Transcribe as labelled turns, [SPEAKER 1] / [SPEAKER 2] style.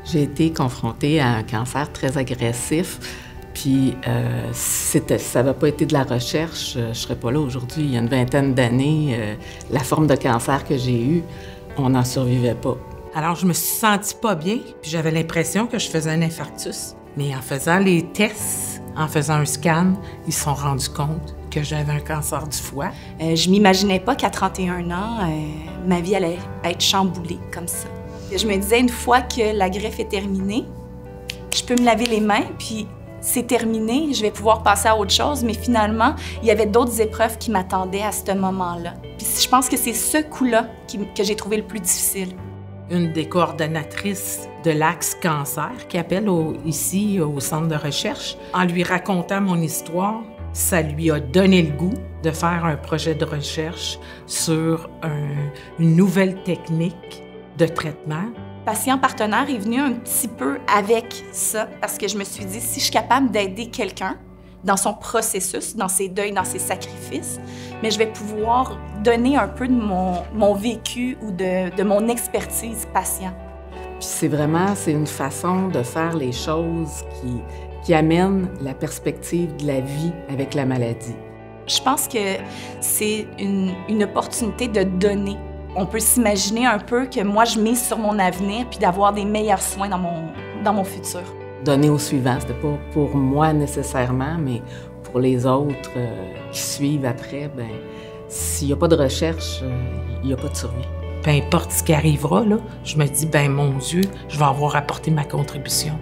[SPEAKER 1] J'ai été confrontée à un cancer très agressif, puis ça n'avait pas été de la recherche, je ne serais pas là aujourd'hui. Il y a une vingtaine d'années, la forme de cancer que j'ai eue, on n'en survivait pas.
[SPEAKER 2] Alors, je me suis sentie pas bien, puis j'avais l'impression que je faisais un infarctus. Mais en faisant les tests, en faisant un scan, ils se sont rendus compte que j'avais un cancer du foie.
[SPEAKER 3] Je m'imaginais pas qu'à 31 ans, ma vie allait être chamboulée comme ça. Je me disais, une fois que la greffe est terminée, je peux me laver les mains, puis c'est terminé, je vais pouvoir passer à autre chose. Mais finalement, il y avait d'autres épreuves qui m'attendaient à ce moment-là. Puis je pense que c'est ce coup-là que j'ai trouvé le plus difficile.
[SPEAKER 2] Une des coordonnatrices de l'Axe Cancer qui appelle ici au centre de recherche. En lui racontant mon histoire, ça lui a donné le goût de faire un projet de recherche sur une nouvelle technique de traitement.
[SPEAKER 3] Patient partenaire est venu un petit peu avec ça, parce que je me suis dit, si je suis capable d'aider quelqu'un dans son processus, dans ses deuils, dans ses sacrifices, mais je vais pouvoir donner un peu de mon vécu ou de mon expertise patient.
[SPEAKER 1] Puis c'est une façon de faire les choses qui amène la perspective de la vie avec la maladie.
[SPEAKER 3] Je pense que c'est une opportunité de donner. On peut s'imaginer un peu que moi, je mise sur mon avenir puis d'avoir des meilleurs soins dans mon futur.
[SPEAKER 1] Donner au suivant, c'était pas pour moi nécessairement, mais pour les autres qui suivent après, ben s'il n'y a pas de recherche, il n'y a pas de survie.
[SPEAKER 2] Peu importe ce qui arrivera, là, je me dis, ben mon Dieu, je vais avoir apporté ma contribution.